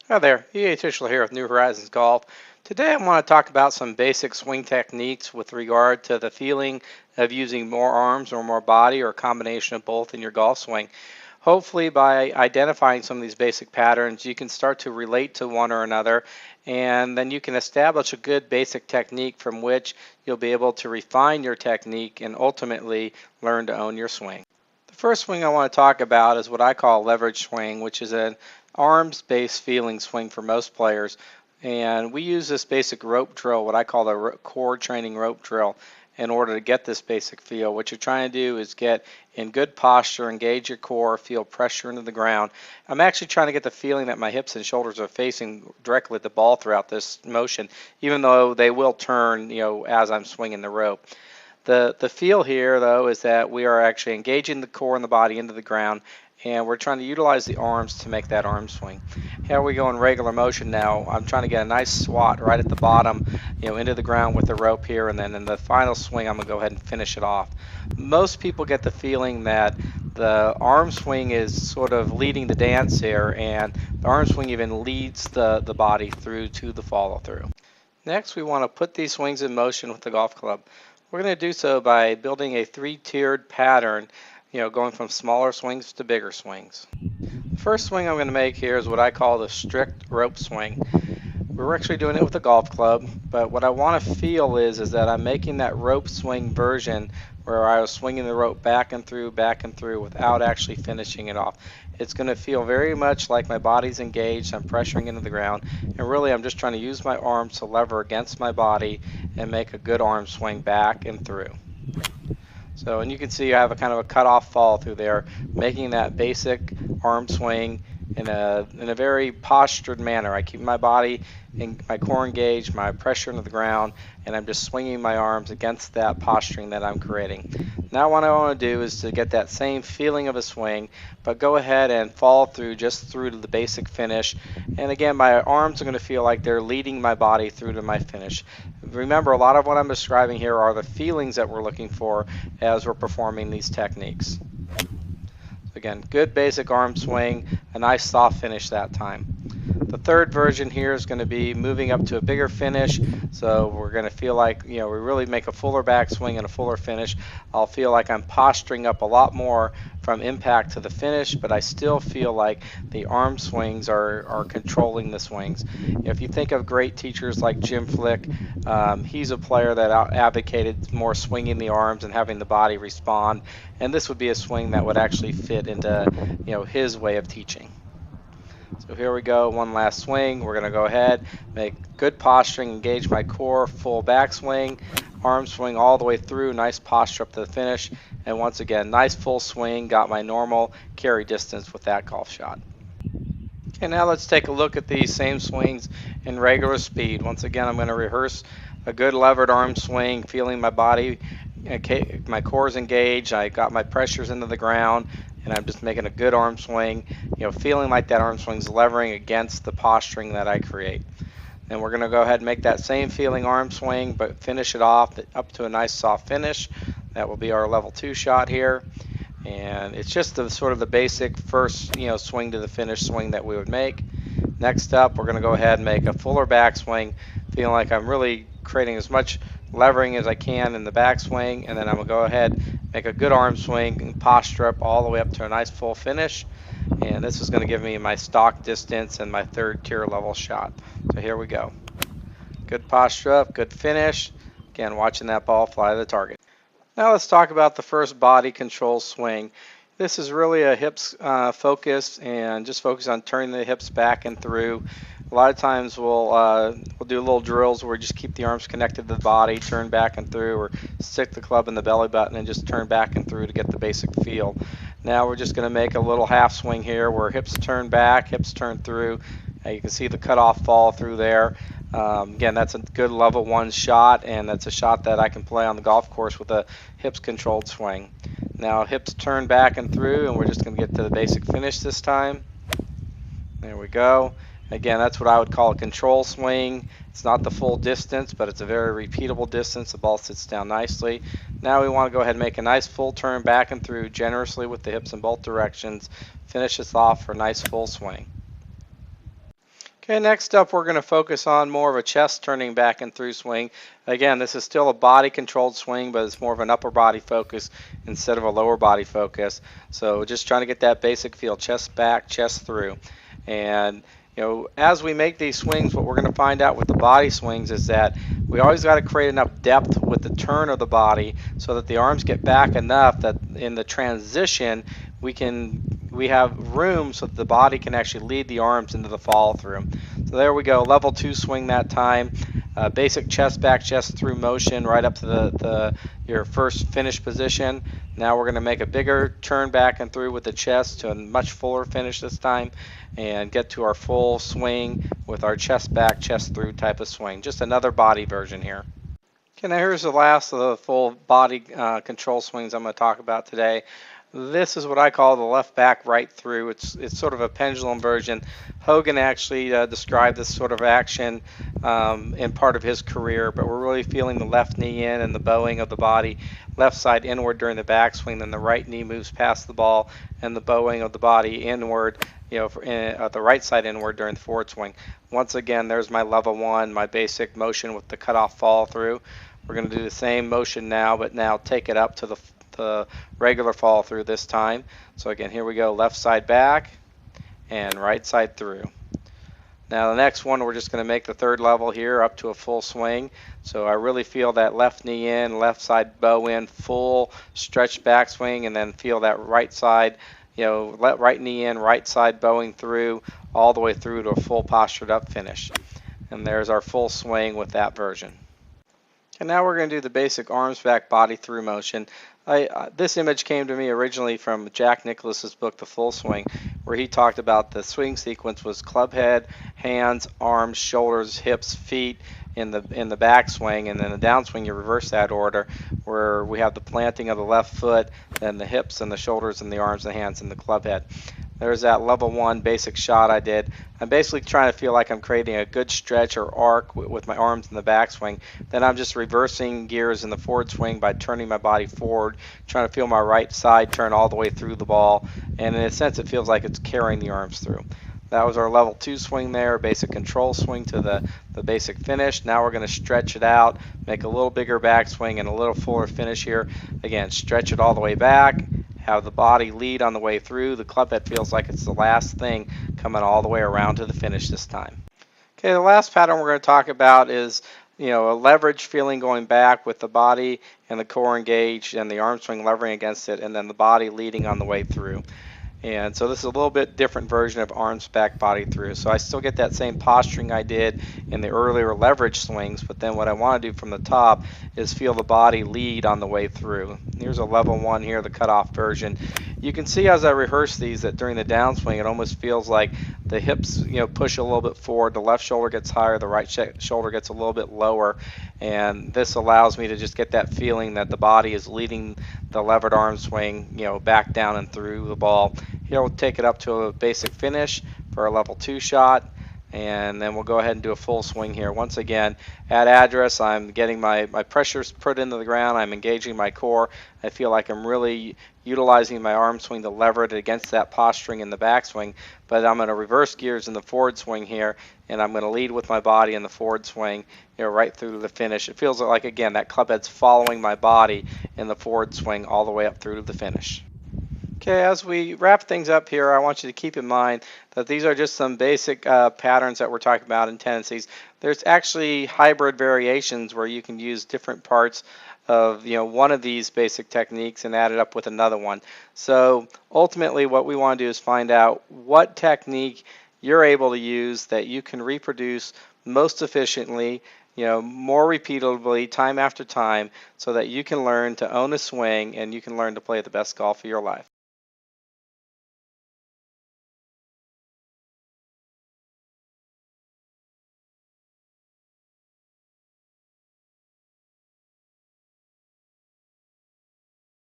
Hi there, EA Tischler here with New Horizons Golf. Today I want to talk about some basic swing techniques with regard to the feeling of using more arms or more body or a combination of both in your golf swing. Hopefully by identifying some of these basic patterns you can start to relate to one or another, and then you can establish a good basic technique from which you'll be able to refine your technique and ultimately learn to own your swing. The first swing I want to talk about is what I call leverage swing, which is an arms-based feeling swing for most players. And we use this basic rope drill, what I call the core training rope drill, in order to get this basic feel. What you're trying to do is get in good posture, engage your core, feel pressure into the ground. I'm actually trying to get the feeling that my hips and shoulders are facing directly at the ball throughout this motion, even though they will turn, as I'm swinging the rope. The feel here, though, is that we are actually engaging the core and the body into the ground, and we're trying to utilize the arms to make that arm swing. Here we go in regular motion now. I'm trying to get a nice swat right at the bottom, into the ground with the rope here, and then in the final swing, I'm going to go ahead and finish it off. Most people get the feeling that the arm swing is sort of leading the dance here, and the arm swing even leads the body through to the follow through. Next, we want to put these swings in motion with the golf club. We're going to do so by building a three-tiered pattern, going from smaller swings to bigger swings. The first swing I'm going to make here is what I call the strict rope swing. We're actually doing it with a golf club, but what I want to feel is that I'm making that rope swing version where I was swinging the rope back and through without actually finishing it off. It's going to feel very much like my body's engaged, I'm pressuring into the ground, and really I'm just trying to use my arms to lever against my body and make a good arm swing back and through. So, and you can see I have a kind of a cutoff fall through there, making that basic arm swing in a very postured manner. I keep my body and my core engaged, my pressure into the ground, and I'm just swinging my arms against that posturing that I'm creating. Now what I want to do is to get that same feeling of a swing, but go ahead and follow through just through to the basic finish. And again, my arms are going to feel like they're leading my body through to my finish. Remember, a lot of what I'm describing here are the feelings that we're looking for as we're performing these techniques. Again, good basic arm swing, a nice soft finish that time. The third version here is going to be moving up to a bigger finish, so we're going to feel like, we really make a fuller backswing and a fuller finish. I'll feel like I'm posturing up a lot more from impact to the finish, but I still feel like the arm swings are controlling the swings. If you think of great teachers like Jim Flick, he's a player that advocated more swinging the arms and having the body respond, and this would be a swing that would actually fit into his way of teaching. So here we go, one last swing. We're going to go ahead, make good posturing, engage my core, full backswing, arm swing all the way through, nice posture up to the finish, and once again, nice full swing, got my normal carry distance with that golf shot. Okay, now let's take a look at these same swings in regular speed. Once again, I'm going to rehearse a good levered arm swing, feeling my body, my core is engaged, I got my pressures into the ground, and I'm just making a good arm swing, feeling like that arm swing's levering against the posturing that I create. And we're going to go ahead and make that same feeling arm swing, but finish it off up to a nice soft finish. That will be our level 2 shot here. And it's just the sort of the basic first, swing to the finish swing that we would make. Next up, we're going to go ahead and make a fuller backswing, feeling like I'm really creating as much levering as I can in the backswing, and then I'm going to go ahead, make a good arm swing, and posture up all the way up to a nice full finish. And this is going to give me my stock distance and my third tier level shot. So here we go. Good posture up, good finish. Again, watching that ball fly to the target. Now let's talk about the first body control swing. This is really a hips focus, and just focus on turning the hips back and through. A lot of times we'll do little drills where we just keep the arms connected to the body, turn back and through, or stick the club in the belly button and just turn back and through to get the basic feel. Now we're just going to make a little half swing here where hips turn back, hips turn through. You can see the cutoff fall through there. Again, that's a good level 1 shot, and that's a shot that I can play on the golf course with a hips controlled swing. Now hips turn back and through, and we're just going to get to the basic finish this time. There we go. Again, that's what I would call a control swing. It's not the full distance, but it's a very repeatable distance. The ball sits down nicely. Now we want to go ahead and make a nice full turn back and through generously with the hips in both directions. Finish this off for a nice full swing. Okay, next up we're going to focus on more of a chest turning back and through swing. Again, this is still a body controlled swing, but it's more of an upper body focus instead of a lower body focus. So just trying to get that basic feel, chest back, chest through. And as we make these swings, what we're going to find out with the body swings is that we always got to create enough depth with the turn of the body so that the arms get back enough that in the transition we have room so that the body can actually lead the arms into the follow through. So there we go, level 2 swing that time. Basic chest back, chest through motion right up to your first finish position. Now we're going to make a bigger turn back and through with the chest to a much fuller finish this time and get to our full swing with our chest back, chest through type of swing. Just another body version here. Okay, now here's the last of the full body control swings I'm going to talk about today. This is what I call the left back right through. It's sort of a pendulum version. Hogan actually described this sort of action in part of his career, but we're really feeling the left knee in and the bowing of the body, left side inward during the backswing, then the right knee moves past the ball and the bowing of the body inward, the right side inward during the forward swing. Once again, there's my level 1, my basic motion with the cutoff follow through. We're going to do the same motion now, but now take it up to the regular follow through this time. So again, here we go, left side back and right side through. Now the next one, we're just going to make the third level here up to a full swing. So I really feel that left knee in, left side bow in, full stretch backswing, and then feel that right side, right knee in, right side bowing through all the way through to a full postured up finish. And there's our full swing with that version. And now we're going to do the basic arms back body through motion. This image came to me originally from Jack Nicklaus's book, The Full Swing, where he talked about the swing sequence was club head, hands, arms, shoulders, hips, feet in the backswing, and then the downswing you reverse that order, where we have the planting of the left foot, then the hips and the shoulders and the arms and the hands and the club head. There's that level 1 basic shot I did. I'm basically trying to feel like I'm creating a good stretch or arc with my arms in the backswing. Then I'm just reversing gears in the forward swing by turning my body forward, trying to feel my right side turn all the way through the ball. And in a sense, it feels like it's carrying the arms through. That was our level 2 swing there, basic control swing to the basic finish. Now we're going to stretch it out, make a little bigger backswing and a little fuller finish here. Again, stretch it all the way back. Have the body lead on the way through. The club head feels like it's the last thing coming all the way around to the finish this time. Okay, the last pattern we're going to talk about is a leverage feeling going back with the body and the core engaged and the arm swing levering against it, and then the body leading on the way through. And so this is a little bit different version of arms back body through. So I still get that same posturing I did in the earlier leverage swings, but then what I want to do from the top is feel the body lead on the way through. Here's a level 1 here, the cutoff version. You can see as I rehearse these that during the downswing it almost feels like the hips push a little bit forward, the left shoulder gets higher, the right shoulder gets a little bit lower, and this allows me to just get that feeling that the body is leading the levered arm swing back down and through the ball. Here we'll take it up to a basic finish for a level 2 shot, and then we'll go ahead and do a full swing here. Once again, at address, I'm getting my pressures put into the ground, I'm engaging my core. I feel like I'm really utilizing my arm swing to lever it against that posturing in the backswing, but I'm going to reverse gears in the forward swing here, and I'm going to lead with my body in the forward swing, right through to the finish. It feels like, again, that club head's following my body in the forward swing all the way up through to the finish. Okay, as we wrap things up here, I want you to keep in mind that these are just some basic patterns that we're talking about in tendencies. There's actually hybrid variations where you can use different parts of one of these basic techniques and add it up with another one. So ultimately what we want to do is find out what technique you're able to use that you can reproduce most efficiently, more repeatedly, time after time, so that you can learn to own a swing and you can learn to play the best golf of your life.